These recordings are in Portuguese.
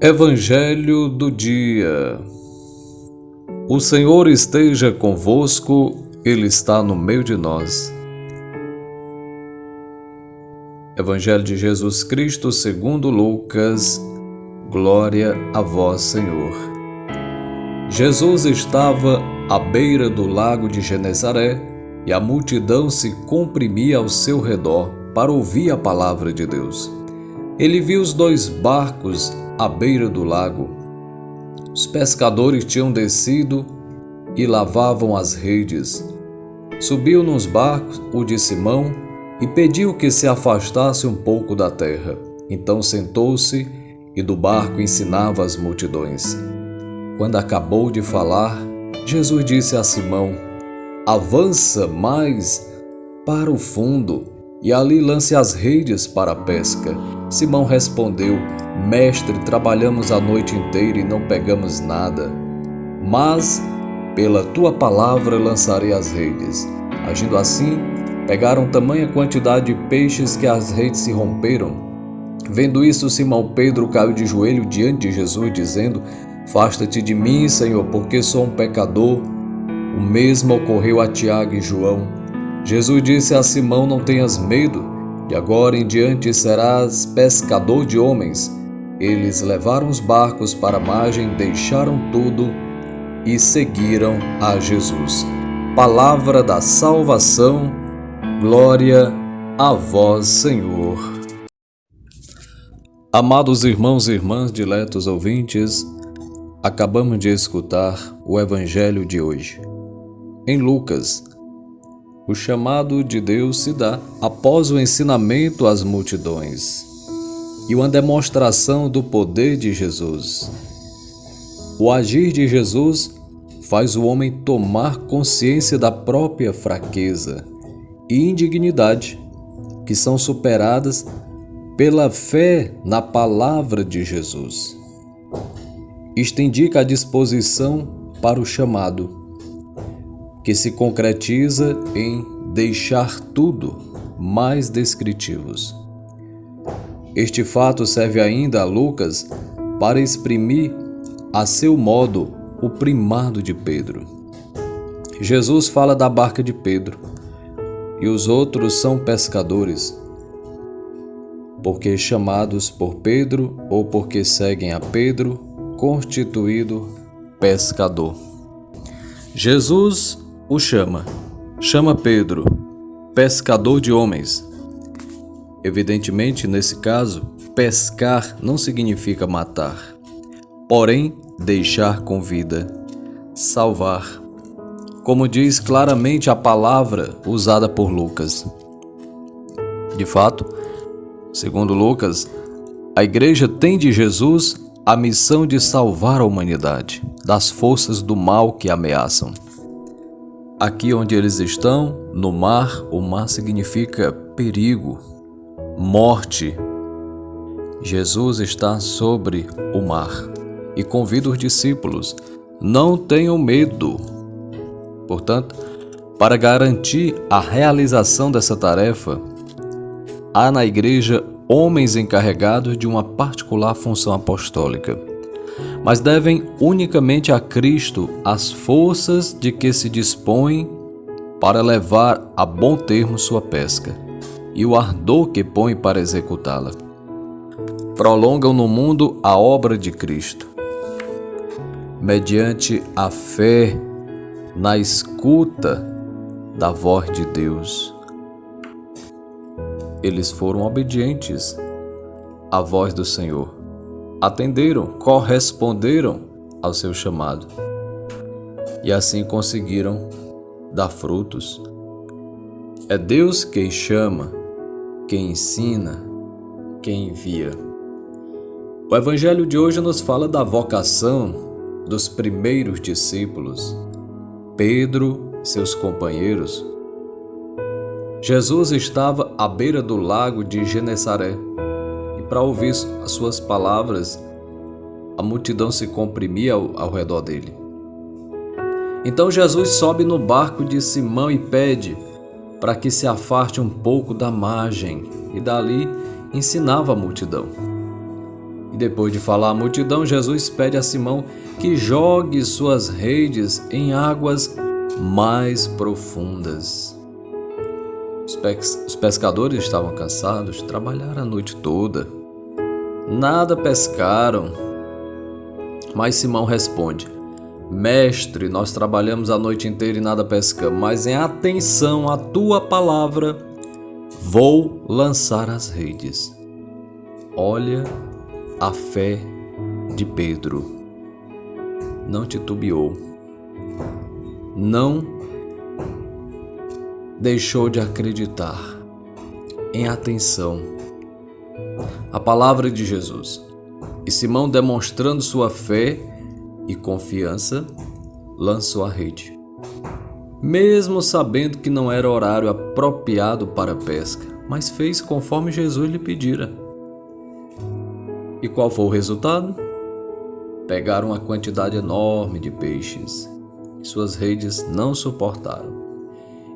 Evangelho do dia. O Senhor esteja convosco, Ele está no meio de nós. Evangelho de Jesus Cristo segundo Lucas. Glória a vós, Senhor. Jesus estava à beira do lago de Genesaré e a multidão se comprimia ao seu redor para ouvir a palavra de Deus. Ele viu os dois barcos à beira do lago. Os pescadores tinham descido e lavavam as redes. Subiu nos barcos o de Simão e pediu que se afastasse um pouco da terra. Então sentou-se e do barco ensinava as multidões. Quando acabou de falar, Jesus disse a Simão: "Avança mais para o fundo e ali lance as redes para a pesca." Simão respondeu: "Mestre, trabalhamos a noite inteira e não pegamos nada, mas pela tua palavra lançarei as redes." Agindo assim, pegaram tamanha quantidade de peixes que as redes se romperam. Vendo isso, Simão Pedro caiu de joelho diante de Jesus, dizendo: "Afasta-te de mim, Senhor, porque sou um pecador." O mesmo ocorreu a Tiago e João. Jesus disse a Simão: "Não tenhas medo, de agora em diante serás pescador de homens." Eles levaram os barcos para a margem, deixaram tudo e seguiram a Jesus. Palavra da salvação, glória a vós, Senhor. Amados irmãos e irmãs, diletos ouvintes, acabamos de escutar o Evangelho de hoje. Em Lucas, o chamado de Deus se dá após o ensinamento às multidões e uma demonstração do poder de Jesus. O agir de Jesus faz o homem tomar consciência da própria fraqueza e indignidade, que são superadas pela fé na palavra de Jesus. Isto indica a disposição para o chamado, que se concretiza em deixar tudo, mais descritivos. Este fato serve ainda a Lucas para exprimir a seu modo o primado de Pedro. Jesus fala da barca de Pedro e os outros são pescadores, porque chamados por Pedro ou porque seguem a Pedro, constituído pescador. Jesus o chama Pedro, pescador de homens. Evidentemente, nesse caso, pescar não significa matar, porém deixar com vida, salvar, como diz claramente a palavra usada por Lucas. De fato, segundo Lucas, a igreja tem de Jesus a missão de salvar a humanidade das forças do mal que ameaçam. Aqui onde eles estão, no mar, o mar significa perigo, morte. Jesus está sobre o mar e convida os discípulos: não tenham medo. Portanto, para garantir a realização dessa tarefa, há na igreja homens encarregados de uma particular função apostólica, mas devem unicamente a Cristo as forças de que se dispõem para levar a bom termo sua pesca e o ardor que põe para executá-la. Prolongam no mundo a obra de Cristo, mediante a fé na escuta da voz de Deus. Eles foram obedientes à voz do Senhor, atenderam, corresponderam ao seu chamado e assim conseguiram dar frutos. É Deus quem chama, quem ensina, quem envia. O Evangelho de hoje nos fala da vocação dos primeiros discípulos, Pedro e seus companheiros. Jesus estava à beira do lago de Genesaré e, para ouvir as suas palavras, a multidão se comprimia ao redor dele. Então Jesus sobe no barco de Simão e pede para que se afaste um pouco da margem e dali ensinava a multidão. E depois de falar à multidão, Jesus pede a Simão que jogue suas redes em águas mais profundas. Os pescadores estavam cansados, trabalharam a noite toda. Nada pescaram. Mas Simão responde: Mestre, nós trabalhamos a noite inteira e nada pescamos, mas em atenção à tua palavra, vou lançar as redes. Olha a fé de Pedro. Não titubeou. Não deixou de acreditar. Em atenção à palavra de Jesus. E Simão, demonstrando sua fé e confiança, lançou a rede, mesmo sabendo que não era horário apropriado para a pesca, mas fez conforme Jesus lhe pedira. E qual foi o resultado? Pegaram uma quantidade enorme de peixes, que suas redes não suportaram,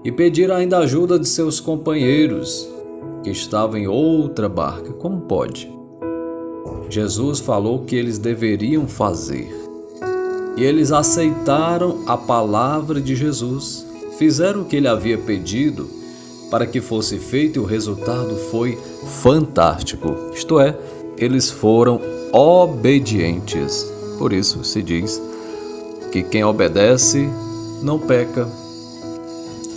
e pediram ainda a ajuda de seus companheiros, que estavam em outra barca. Como pode? Jesus falou que eles deveriam fazer. E eles aceitaram a palavra de Jesus, fizeram o que ele havia pedido para que fosse feito e o resultado foi fantástico. Isto é, eles foram obedientes. Por isso se diz que quem obedece não peca.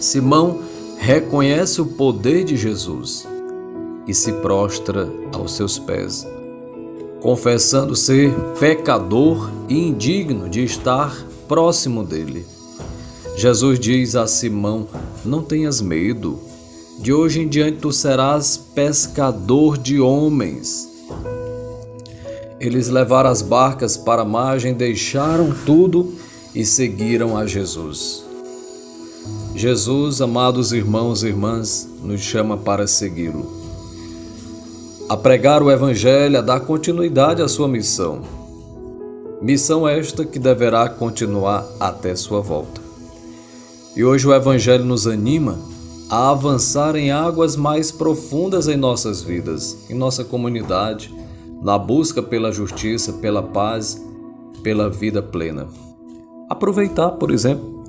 Simão reconhece o poder de Jesus e se prostra aos seus pés, confessando ser pecador e indigno de estar próximo dele. Jesus diz a Simão: não tenhas medo, de hoje em diante tu serás pescador de homens. Eles levaram as barcas para a margem, deixaram tudo e seguiram a Jesus. Jesus, amados irmãos e irmãs, nos chama para segui-lo, a pregar o Evangelho, a dar continuidade à sua missão. Missão esta que deverá continuar até sua volta. E hoje o Evangelho nos anima a avançar em águas mais profundas em nossas vidas, em nossa comunidade, na busca pela justiça, pela paz, pela vida plena. Aproveitar, por exemplo,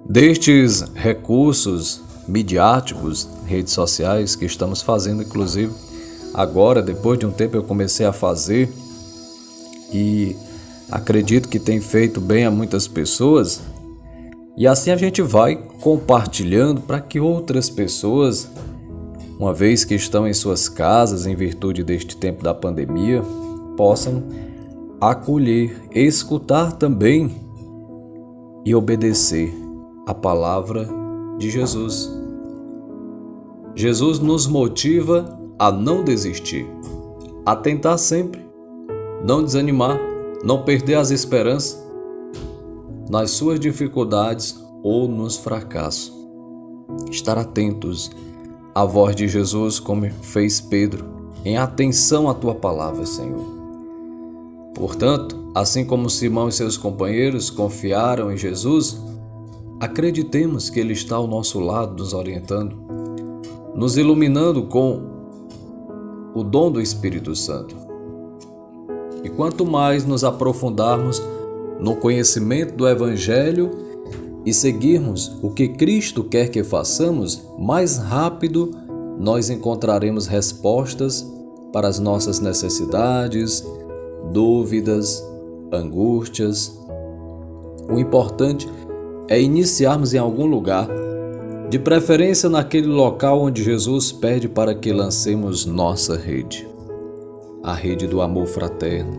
destes recursos midiáticos, redes sociais que estamos fazendo, inclusive, agora, depois de um tempo, eu comecei a fazer e acredito que tem feito bem a muitas pessoas. E assim a gente vai compartilhando para que outras pessoas, uma vez que estão em suas casas em virtude deste tempo da pandemia, possam acolher, escutar também e obedecer a palavra de Jesus. Jesus nos motiva a não desistir, a tentar sempre, não desanimar, não perder as esperanças nas suas dificuldades ou nos fracassos. Estar atentos à voz de Jesus, como fez Pedro, em atenção à tua palavra, Senhor. Portanto, assim como Simão e seus companheiros confiaram em Jesus, acreditemos que Ele está ao nosso lado, nos orientando, nos iluminando com o dom do Espírito Santo. E quanto mais nos aprofundarmos no conhecimento do Evangelho e seguirmos o que Cristo quer que façamos, mais rápido nós encontraremos respostas para as nossas necessidades, dúvidas, angústias. O importante é iniciarmos em algum lugar, de preferência naquele local onde Jesus pede para que lancemos nossa rede. A rede do amor fraterno,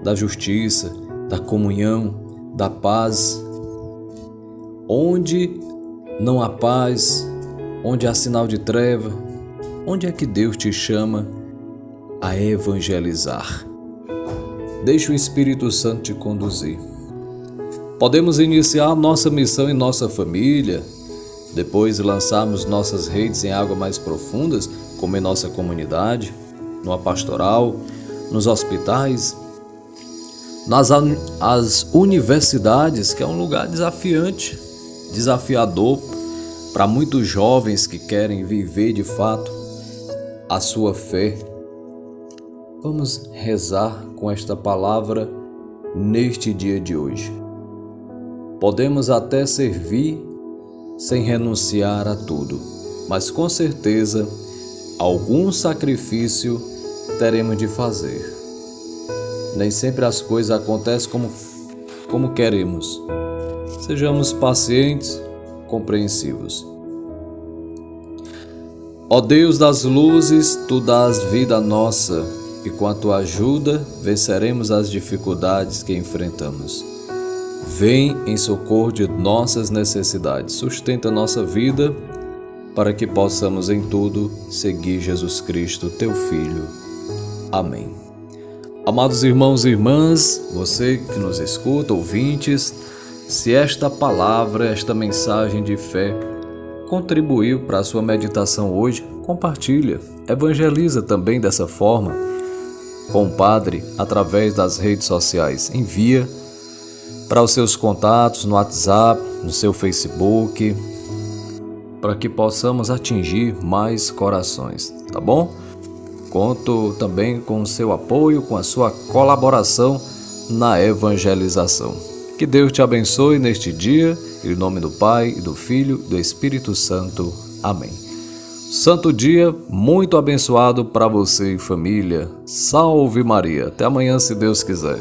da justiça, da comunhão, da paz. Onde não há paz, onde há sinal de treva, onde é que Deus te chama a evangelizar? Deixa o Espírito Santo te conduzir. Podemos iniciar nossa missão em nossa família, depois lançarmos nossas redes em águas mais profundas, como em nossa comunidade, numa pastoral, nos hospitais, nas universidades, que é um lugar desafiante, desafiador para muitos jovens que querem viver de fato a sua fé Vamos rezar com esta palavra neste dia de hoje. Podemos até servir sem renunciar a tudo, mas com certeza algum sacrifício teremos de fazer. Nem sempre as coisas acontecem como queremos. Sejamos pacientes, compreensivos. Ó Deus das luzes, Tu dás vida nossa, e com a Tua ajuda venceremos as dificuldades que enfrentamos. Vem em socorro de nossas necessidades, sustenta nossa vida para que possamos em tudo seguir Jesus Cristo, Teu Filho. Amém. Amados irmãos e irmãs, você que nos escuta, ouvintes, se esta palavra, esta mensagem de fé contribuiu para a sua meditação hoje, compartilha, evangeliza também dessa forma com o Padre através das redes sociais. Envia para os seus contatos no WhatsApp, no seu Facebook, para que possamos atingir mais corações, tá bom? Conto também com o seu apoio, com a sua colaboração na evangelização. Que Deus te abençoe neste dia, em nome do Pai, e do Filho e do Espírito Santo. Amém. Santo dia muito abençoado para você e família. Salve Maria. Até amanhã, se Deus quiser.